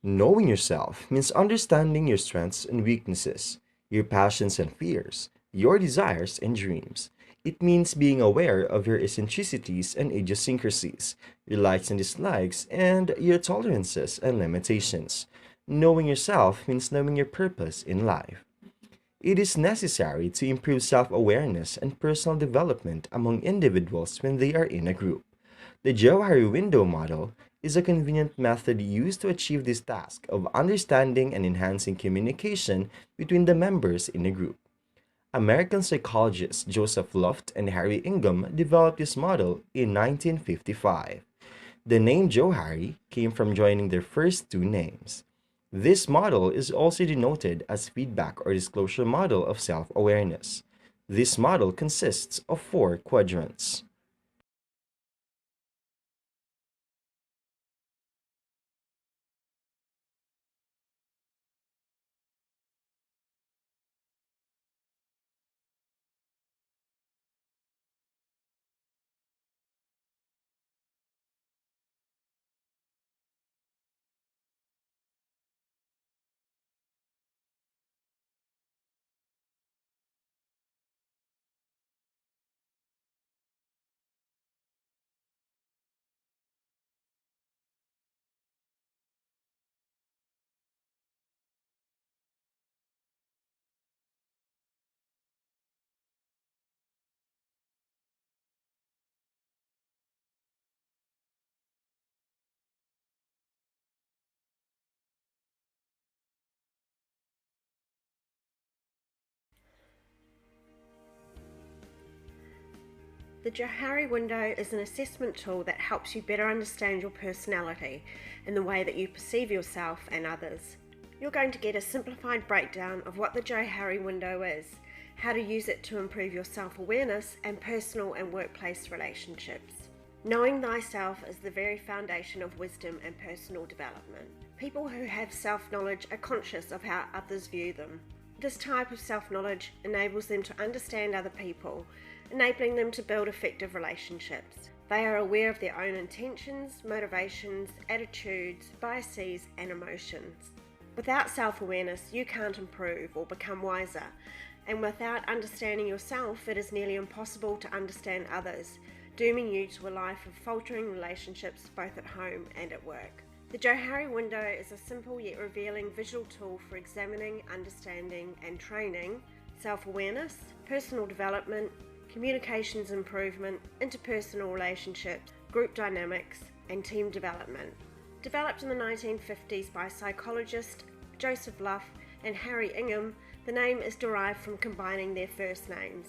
Knowing yourself means understanding your strengths and weaknesses, your passions and fears, your desires and dreams. It means being aware of your eccentricities and idiosyncrasies, your likes and dislikes, and your tolerances and limitations. Knowing yourself means knowing your purpose in life. It is necessary to improve self awareness and personal development among individuals when they are in a group. The Johari Window model is a convenient method used to achieve this task of understanding and enhancing communication between the members in a group. American psychologists Joseph Luft and Harry Ingham developed this model in 1955. The name Johari came from joining their first two names. This model is also denoted as feedback or disclosure model of self-awareness. This model consists of four quadrants. The Johari Window is an assessment tool that helps you better understand your personality and the way that you perceive yourself and others. You're going to get a simplified breakdown of what the Johari Window is, how to use it to improve your self-awareness and personal and workplace relationships. Knowing thyself is the very foundation of wisdom and personal development. People who have self-knowledge are conscious of how others view them. This type of self-knowledge enables them to understand other people, enabling them to build effective relationships. They are aware of their own intentions, motivations, attitudes, biases, and emotions. Without self-awareness, you can't improve or become wiser, and without understanding yourself, it is nearly impossible to understand others, dooming you to a life of faltering relationships both at home and at work. The Johari Window is a simple yet revealing visual tool for examining, understanding, and training self-awareness, personal development, communications improvement, interpersonal relationships, group dynamics, and team development. Developed in the 1950s by psychologists Joseph Luft and Harry Ingham, the name is derived from combining their first names.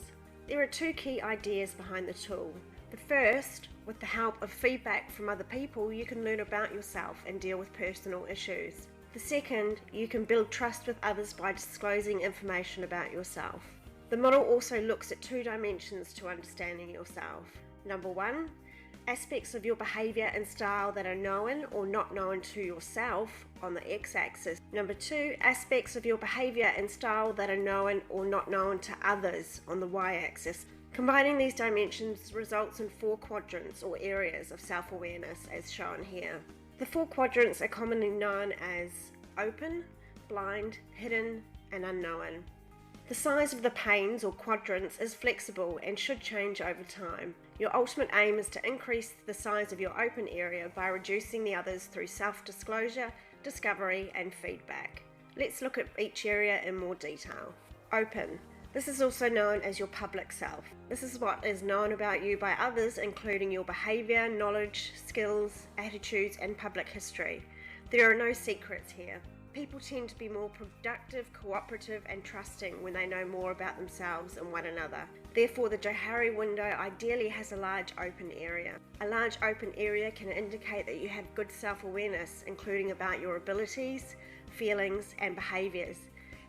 There are two key ideas behind the tool. The first, with the help of feedback from other people, you can learn about yourself and deal with personal issues. The second, you can build trust with others by disclosing information about yourself. The model also looks at two dimensions to understanding yourself. Number one, aspects of your behavior and style that are known or not known to yourself on the x-axis. Number two, aspects of your behavior and style that are known or not known to others on the y-axis. Combining these dimensions results in four quadrants or areas of self-awareness as shown here. The four quadrants are commonly known as open, blind, hidden, and unknown. The size of the panes or quadrants is flexible and should change over time. Your ultimate aim is to increase the size of your open area by reducing the others through self-disclosure, discovery, and feedback. Let's look at each area in more detail. Open. This is also known as your public self. This is what is known about you by others, including your behavior, knowledge, skills, attitudes, and public history. There are no secrets here. People tend to be more productive, cooperative, and trusting when they know more about themselves and one another. Therefore, the Johari Window ideally has a large open area. A large open area can indicate that you have good self-awareness, including about your abilities, feelings, and behaviors,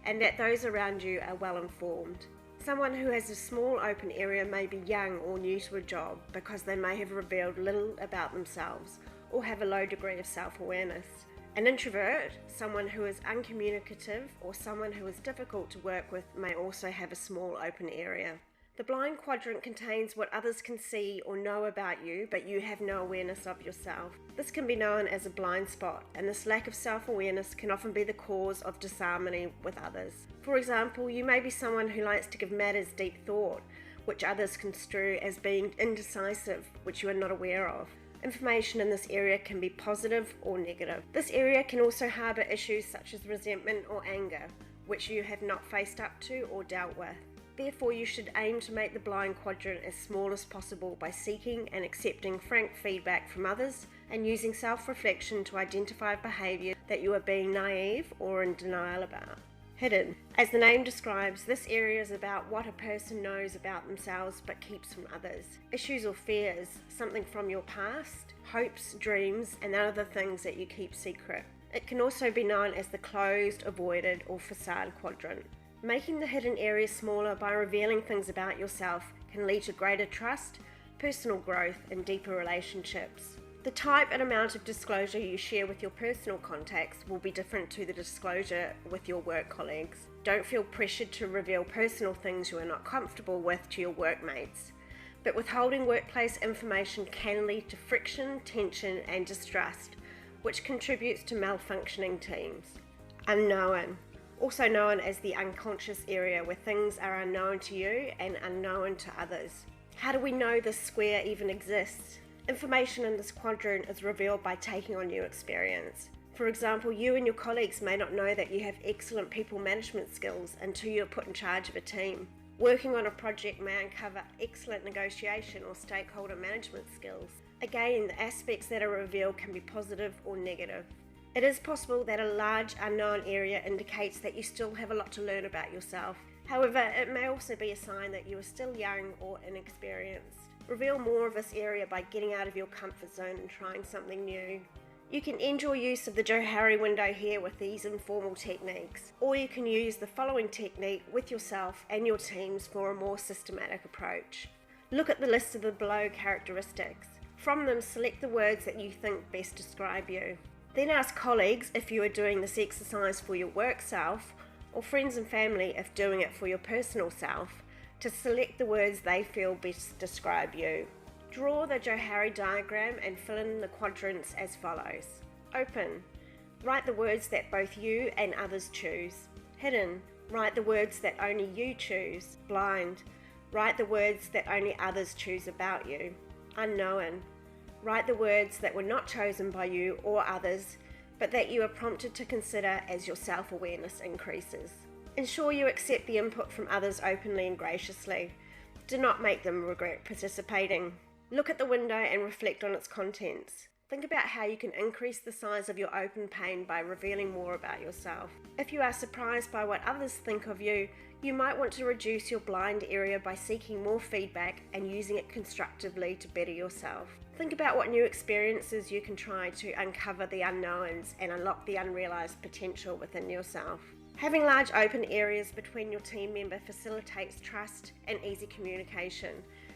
and that those around you are well informed. Someone who has a small open area may be young or new to a job because they may have revealed little about themselves or have a low degree of self-awareness. An introvert, someone who is uncommunicative or someone who is difficult to work with, may also have a small open area. The blind quadrant contains what others can see or know about you, but you have no awareness of yourself. This can be known as a blind spot, and this lack of self-awareness can often be the cause of disharmony with others. For example, you may be someone who likes to give matters deep thought, which others construe as being indecisive, which you are not aware of. Information in this area can be positive or negative. This area can also harbour issues such as resentment or anger, which you have not faced up to or dealt with. Therefore, you should aim to make the blind quadrant as small as possible by seeking and accepting frank feedback from others and using self-reflection to identify behaviour that you are being naive or in denial about. Hidden. As the name describes, this area is about what a person knows about themselves but keeps from others. Issues or fears, something from your past, hopes, dreams, and other things that you keep secret. It can also be known as the closed, avoided, or facade quadrant. Making the hidden area smaller by revealing things about yourself can lead to greater trust, personal growth, and deeper relationships. The type and amount of disclosure you share with your personal contacts will be different to the disclosure with your work colleagues. Don't feel pressured to reveal personal things you are not comfortable with to your workmates. But withholding workplace information can lead to friction, tension, and distrust, which contributes to malfunctioning teams. Unknown. Also known as the unconscious area, where things are unknown to you and unknown to others. How do we know this square even exists? Information in this quadrant is revealed by taking on new experience. For example, you and your colleagues may not know that you have excellent people management skills until you're put in charge of a team. Working on a project may uncover excellent negotiation or stakeholder management skills. Again, the aspects that are revealed can be positive or negative. It is possible that a large unknown area indicates that you still have a lot to learn about yourself. However, it may also be a sign that you are still young or inexperienced. Reveal more of this area by getting out of your comfort zone and trying something new. You can end your use of the Johari window here with these informal techniques, or you can use the following technique with yourself and your teams for a more systematic approach. Look at the list of the below characteristics. From them, select the words that you think best describe you. Then ask colleagues if you are doing this exercise for your work self, or friends and family if doing it for your personal self, to select the words they feel best describe you. Draw the Johari diagram and fill in the quadrants as follows. Open. Write the words that both you and others choose. Hidden. Write the words that only you choose. Blind. Write the words that only others choose about you. Unknown. Write the words that were not chosen by you or others, but that you are prompted to consider as your self-awareness increases. Ensure you accept the input from others openly and graciously. Do not make them regret participating. Look at the window and reflect on its contents. Think about how you can increase the size of your open pane by revealing more about yourself. If you are surprised by what others think of you, you might want to reduce your blind area by seeking more feedback and using it constructively to better yourself. Think about what new experiences you can try to uncover the unknowns and unlock the unrealized potential within yourself. Having large open areas between your team member facilitates trust and easy communication,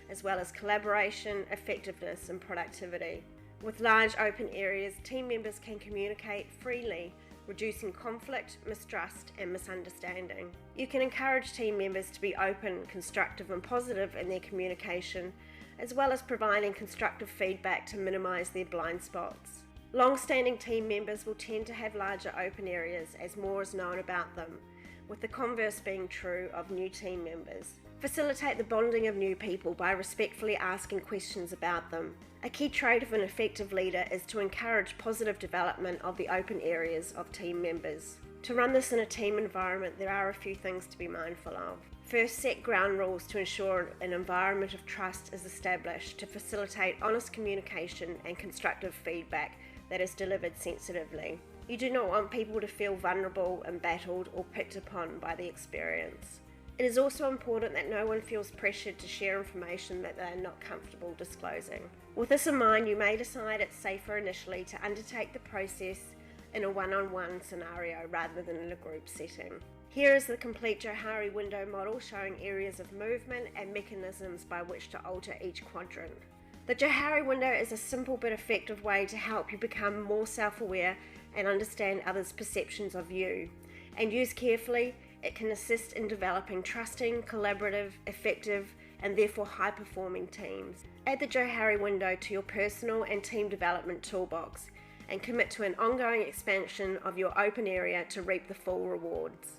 as well as collaboration, effectiveness, and productivity. With large open areas, team members can communicate freely, reducing conflict, mistrust, and misunderstanding. You can encourage team members to be open, constructive, and positive in their communication, as well as providing constructive feedback to minimize their blind spots. Long-standing team members will tend to have larger open areas as more is known about them, with the converse being true of new team members. Facilitate the bonding of new people by respectfully asking questions about them. A key trait of an effective leader is to encourage positive development of the open areas of team members. To run this in a team environment, there are a few things to be mindful of. First, set ground rules to ensure an environment of trust is established to facilitate honest communication and constructive feedback that is delivered sensitively. You do not want people to feel vulnerable, embattled, or picked upon by the experience. It is also important that no one feels pressured to share information that they are not comfortable disclosing. With this in mind, you may decide it's safer initially to undertake the process in a one-on-one scenario rather than in a group setting. Here is the complete Johari window model showing areas of movement and mechanisms by which to alter each quadrant. The Johari window is a simple but effective way to help you become more self-aware and understand others' perceptions of you. And used carefully, it can assist in developing trusting, collaborative, effective, and therefore high-performing teams. Add the Johari Window to your personal and team development toolbox and commit to an ongoing expansion of your open area to reap the full rewards.